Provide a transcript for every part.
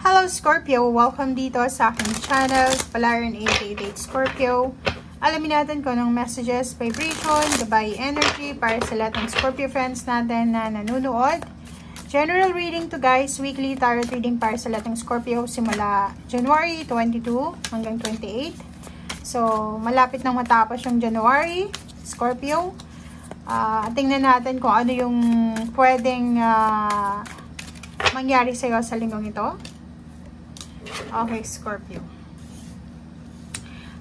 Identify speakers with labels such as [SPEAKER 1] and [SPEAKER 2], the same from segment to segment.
[SPEAKER 1] Hello Scorpio! Welcome dito sa aking channel, Palaran 888 Scorpio. Alamin natin kung anong messages, vibration, gabay energy para sa lahat ng Scorpio friends natin na nanonood. General reading to guys, weekly tarot reading para sa lahat ng Scorpio simula January 22 hanggang 28. So, malapit nang matapos yung January, Scorpio. Tingnan natin kung ano yung pwedeng mangyari sa'yo sa linggong ito. Okay, Scorpio.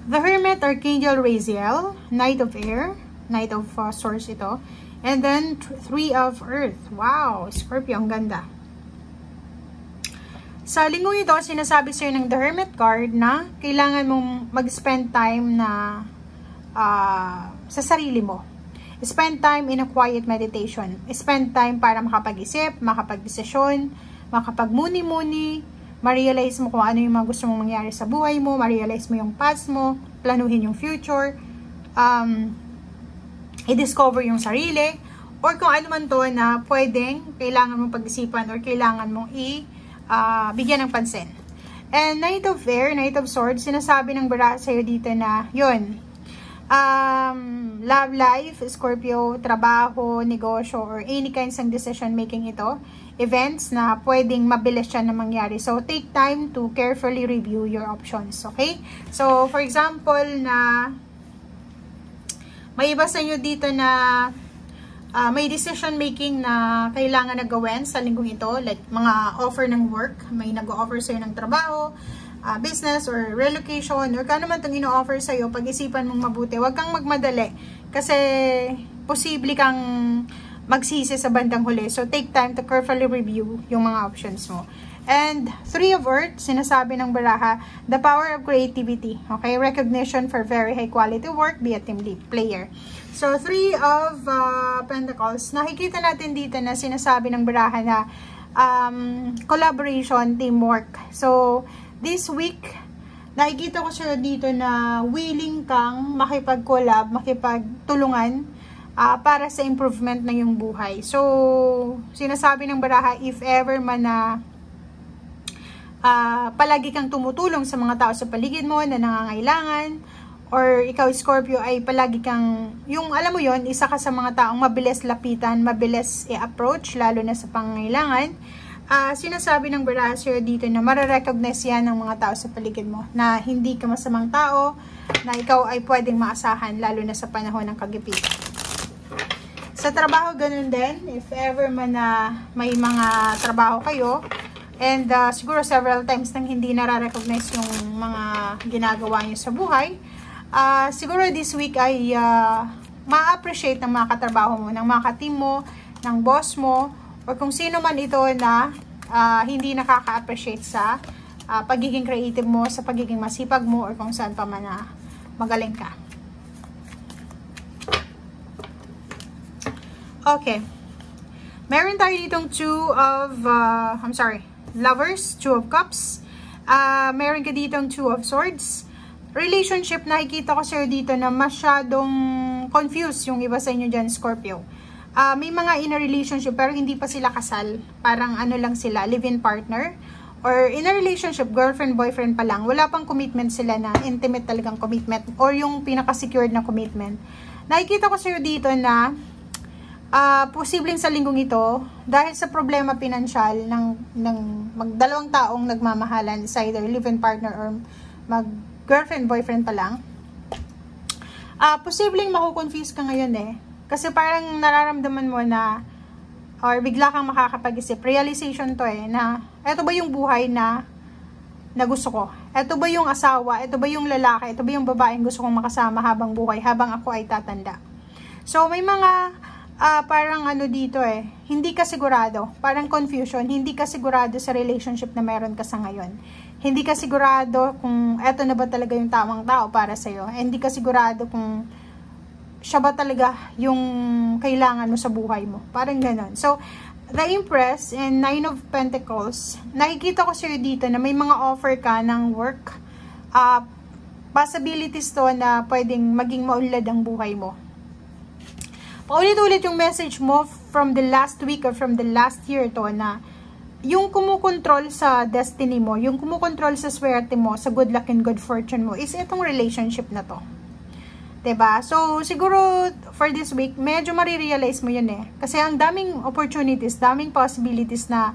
[SPEAKER 1] The Hermit, Archangel Raziel, Knight of Air, Knight of Swords ito. And then, Three of Earth. Wow, Scorpio, ang ganda. Sa linggong ito, sinasabi sa'yo ng The Hermit card na kailangan mong mag-spend time na sa sarili mo. Spend time in a quiet meditation. Spend time para makapag-isip, makapag-desisyon, makapag-muni-muni, ma-realize mo kung ano yung mga gusto mong mangyari sa buhay mo, ma-realize mo yung past mo, planuhin yung future, i-discover yung sarili, or kung ano man to na pwedeng, kailangan mong pag-isipan or kailangan mong bigyan ng pansin. And Knight of Air, Knight of Swords, sinasabi ng bara sa'yo dito na, yun, love life, Scorpio, trabaho, negosyo, or any kinds ng decision making ito, events na pwedeng mabilis siya na mangyari. So, take time to carefully review your options, okay? So, for example, na may iba sa inyo dito na may decision making na kailangan na gawin sa linggong ito, like mga offer ng work, may nag-offer sa'yo ng trabaho, business or relocation, or kano man itong ino-offer sa'yo, pag-isipan mong mabuti. Huwag kang magmadali kasi posible kang magsisi sa bandang huli. So, take time to carefully review yung mga options mo. And Three of Earth, sinasabi ng baraha, the power of creativity. Okay? Recognition for very high quality work, be a team player. So, Three of Pentacles, nakikita natin dito na sinasabi ng baraha na collaboration, teamwork. So, this week, nakikita ko siya dito na willing kang makipag-collab, makipagtulungan para sa improvement ng iyong buhay. So, sinasabi ng baraha, if ever man na palagi kang tumutulong sa mga tao sa paligid mo na nangangailangan, or ikaw Scorpio ay palagi kang, yung alam mo yon, isa ka sa mga taong mabilis lapitan, mabilis i-approach, lalo na sa pangangailangan, sinasabi ng baraha sa'yo dito na mararecognize yan ng mga tao sa paligid mo, na hindi ka masamang tao, na ikaw ay pwedeng maasahan, lalo na sa panahon ng kagipitan. Sa trabaho, ganun din. If ever man na may mga trabaho kayo, and siguro several times nang hindi nare-recognize yung mga ginagawa niyo sa buhay, siguro this week ay ma-appreciate ng mga katrabaho mo, ng mga ka-team mo, ng boss mo, or kung sino man ito na hindi nakaka-appreciate sa pagiging creative mo, sa pagiging masipag mo, or kung saan pa man na magaling ka. Okay. Meron tayo ditong Lovers, Two of Cups. Meron ka ditong Two of Swords. Relationship, nakikita ko sa'yo dito na masyadong confused yung iba sa inyo dyan, Scorpio. May mga in a relationship pero hindi pa sila kasal. Parang ano lang sila, live-in partner. Or in a relationship, girlfriend, boyfriend pa lang. Wala pang commitment sila na intimate talagang commitment. Or yung pinaka-secured na commitment. Nakikita ko sa'yo dito na posibleng sa linggong ito, dahil sa problema pinansyal ng magdalawang taong nagmamahalan, sa either live-in partner or mag-girlfriend, boyfriend pa lang, posibleng makukonfuse ka ngayon kasi parang nararamdaman mo na, or bigla kang makakapag-isip, realization to na, eto ba yung buhay na gusto ko? Eto ba yung asawa? Eto ba yung lalaki? Eto ba yung babaeng gusto kong makasama habang buhay, habang ako ay tatanda? So, may mga parang ano dito hindi ka sigurado, parang confusion, hindi ka sigurado sa relationship na meron ka sa ngayon. Hindi ka sigurado kung eto na ba talaga yung tamang tao para sa'yo. Hindi ka sigurado kung siya ba talaga yung kailangan mo sa buhay mo. Parang ganon. So, the Empress and Nine of Pentacles, nakikita ko sa'yo dito na may mga offer ka ng work. Possibilities to na pwedeng maging maunlad ang buhay mo. Paulit-ulit yung message mo from the last week or from the last year to na yung kumukontrol sa destiny mo, yung kumukontrol sa swerte mo, sa good luck and good fortune mo, is itong relationship na to. 'Di ba? So, siguro, for this week, medyo marirealize mo yun eh. Kasi ang daming opportunities, daming possibilities na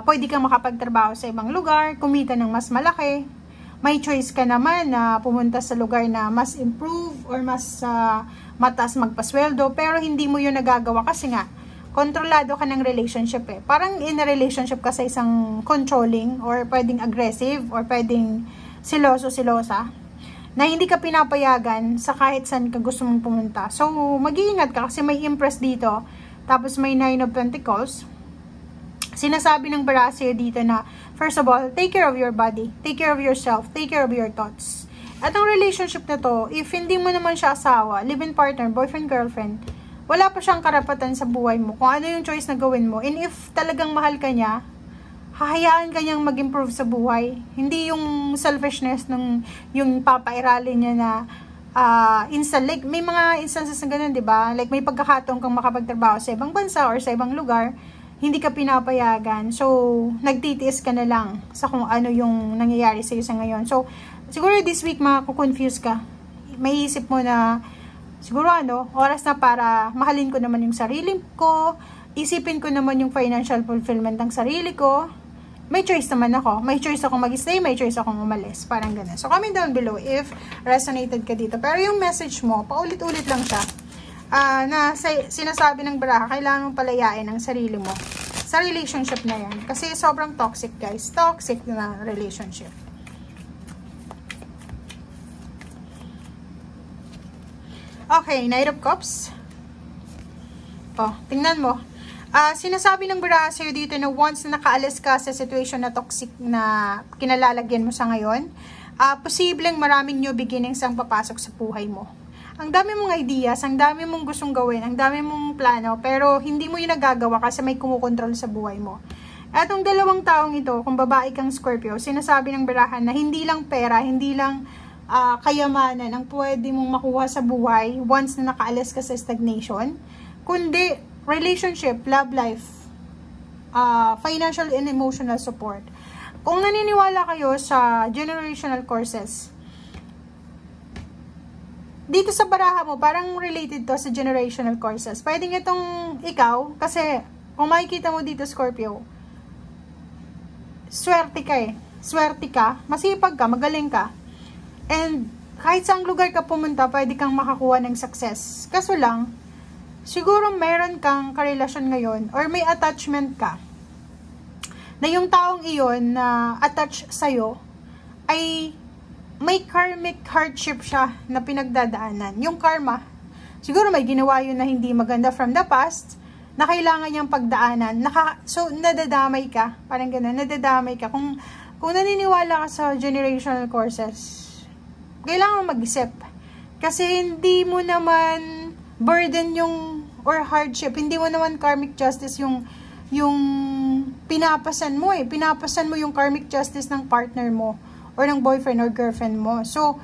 [SPEAKER 1] pwede kang makapagtrabaho sa ibang lugar, kumita ng mas malaki. May choice ka naman na pumunta sa lugar na mas improve or mas mataas magpasweldo, pero hindi mo yun nagagawa kasi nga, kontrolado ka ng relationship eh. Parang in a relationship ka sa isang controlling or pwedeng aggressive or pwedeng siloso-silosa na hindi ka pinapayagan sa kahit saan ka gusto mong pumunta. So, mag-iingat ka kasi may Empress dito, tapos may 9 of Pentacles. Sinasabi ng Barasir dito na, first of all, take care of your body, take care of yourself, take care of your thoughts. At ang relationship na to, if hindi mo naman siya asawa, live-in partner, boyfriend, girlfriend, wala pa siyang karapatan sa buhay mo kung ano yung choice na gawin mo. And if talagang mahal ka niya, hahayaan ka niyang mag-improve sa buhay. Hindi yung selfishness ng yung papairalin niya na like, may mga instances na ganun, di ba? Like, may pagkakataon kang makapagtrabaho sa ibang bansa or sa ibang lugar, hindi ka pinapayagan. So, nagtitiis ka na lang sa kung ano yung nangyayari sa iyo sa ngayon. So, siguro this week makakukonfuse ka. May isip mo na, siguro oras na para mahalin ko naman yung sarili ko, isipin ko naman yung financial fulfillment ng sarili ko. May choice naman ako. May choice akong mag-stay, may choice akong umalis. Parang ganun. So, comment down below if resonated ka dito. Pero yung message mo, paulit-ulit lang siya. Na sinasabi ng baraha, kailangan mong palayain ang sarili mo sa relationship na yan. Kasi sobrang toxic, guys. Toxic na relationship. Okay, Knight of Cups. Oh, tingnan mo. Sinasabi ng baraha sa'yo dito na once na nakaalis ka sa situation na toxic na kinalalagyan mo sa ngayon, posibleng maraming new beginnings ang papasok sa buhay mo. Ang dami mong ideas, ang dami mong gustong gawin, ang dami mong plano, pero hindi mo yun nagagawa kasi may kumukontrol sa buhay mo. At ang dalawang taong ito, kung babae kang Scorpio, sinasabi ng barahan na hindi lang pera, hindi lang kayamanan ang pwede mong makuha sa buhay once na nakaalis ka sa stagnation, kundi relationship, love life, financial and emotional support. Kung naniniwala kayo sa generational curses, dito sa baraha mo, parang related to sa generational curses. Pwedeng itong ikaw, kasi kung makikita mo dito, Scorpio, swerte ka eh. Swerte ka, masipag ka, magaling ka. And kahit saang lugar ka pumunta, pwede kang makakuha ng success. Kaso lang, siguro meron kang karelasyon ngayon or may attachment ka na yung taong iyon na attached sa'yo ay may karmic hardship siya na pinagdadaanan. Yung karma, siguro may ginawa yun na hindi maganda from the past na kailangan niyang pagdaanan. So, nadadamay ka. Parang gano'n, nadadamay ka. Kung naniniwala ka sa generational courses, kailangan mag-isip. Kasi hindi mo naman burden yung, or hardship, hindi mo naman karmic justice yung pinapasan mo eh. Pinapasan mo yung karmic justice ng partner mo, or ng boyfriend or girlfriend mo. So,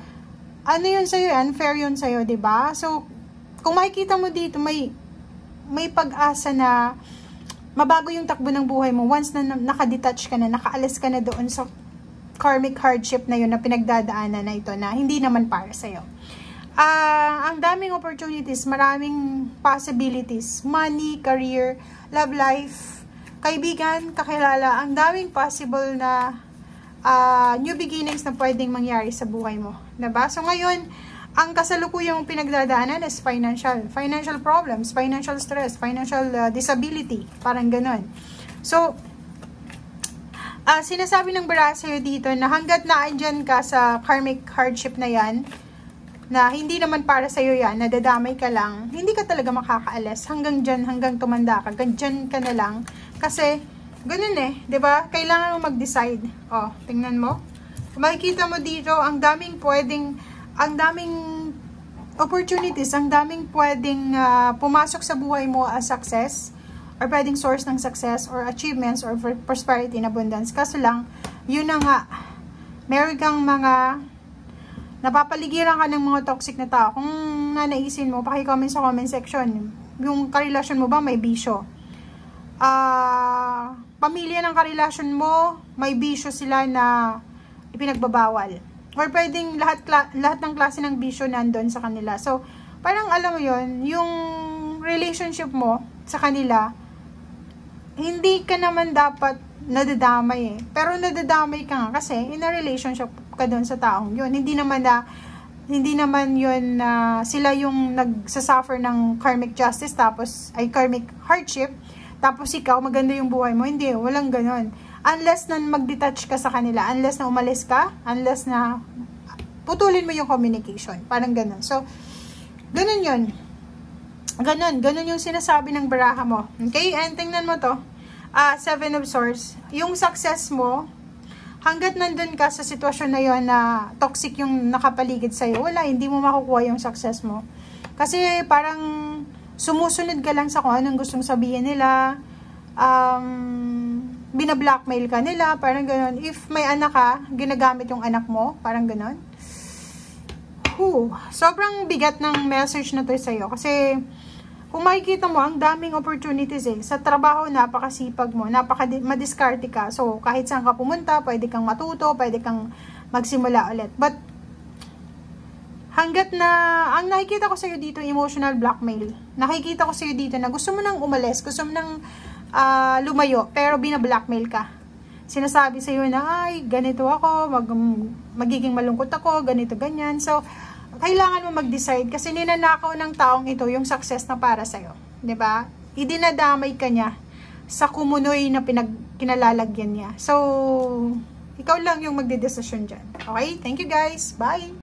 [SPEAKER 1] ano yun sa'yo? Unfair yun sa'yo, diba? So, kung makikita mo dito, may pag-asa na mabago yung takbo ng buhay mo once na nakadetach ka na, nakaalis ka na doon sa karmic hardship na yun na pinagdadaanan na ito na hindi naman para sa'yo. Ang daming opportunities, maraming possibilities, money, career, love life, kaibigan, kakilala, ang daming possible na new beginnings na pwedeng mangyari sa buhay mo. Diba? So ngayon, ang kasalukuyang pinagdadaanan is financial problems, financial stress, financial disability, parang ganon. So, sinasabi ng Barasir dito na hanggat naandyan ka sa karmic hardship na yan, na hindi naman para sa'yo yan, nadadamay ka lang, hindi ka talaga makakaalis. Hanggang dyan, hanggang tumanda ka, dyan ka na lang. Kasi, ganun eh, di ba? Kailangan mo mag-decide. Oh, tingnan mo. Makikita mo dito, ang daming opportunities, ang daming pwedeng pumasok sa buhay mo as success, or pwedeng source ng success, or achievements, or prosperity and abundance. Kaso lang, yun na nga, meron kang mga, napapaligiran ka ng mga toxic na tao. Kung nanaisin mo, paki-comment sa comment section, yung karelasyon mo ba may bisyo? pamilya ng karelasyon mo, may bisyo sila na ipinagbabawal. Or pwedeng lahat ng klase ng bisyo nandun sa kanila. So, parang alam mo yon, yung relationship mo sa kanila, hindi ka naman dapat nadadamay eh. Pero nadadamay ka nga kasi in a relationship ka doon sa taong yun. Hindi naman yun na sila yung nagsasuffer ng karmic justice tapos ay karmic hardship tapos ikaw maganda yung buhay mo. Hindi, walang ganon. Unless na mag-detach ka sa kanila, unless na umalis ka, unless na putulin mo yung communication. Parang ganon. So, ganon yun. Ganon yung sinasabi ng baraha mo. Okay? And tingnan mo to. Seven of Swords. Yung success mo, hanggat nandun ka sa sitwasyon na yon na toxic yung nakapaligid sa'yo, wala, hindi mo makukuha yung success mo. Kasi parang sumusunod ka lang sa kung anong gustong sabihin nila, binablockmail ka nila, parang ganon. If may anak ka, ginagamit yung anak mo, parang ganon. Sobrang bigat ng message na to sa'yo. Kasi, kung makikita mo, ang daming opportunities eh. Sa trabaho, napakasipag mo, madiskarte ka. So, kahit saan ka pumunta, pwede kang matuto, pwede kang magsimula ulit. But, hanggat na, ang nakikita ko sa'yo dito, emotional blackmail. Nakikita ko sa'yo dito na gusto mo nang umalis, gusto mo nang lumayo, pero binablockmail ka. Sinasabi sa'yo na, ay, ganito ako, magiging malungkot ako, ganito, ganyan. So, kailangan mo mag-decide kasi ninanakaw ng taong ito yung success na para sa'yo. 'Di ba? Idinadamay ka niya sa kumunoy na kinalalagyan niya. So, ikaw lang yung magdedesisyon dyan. Okay? Thank you guys. Bye!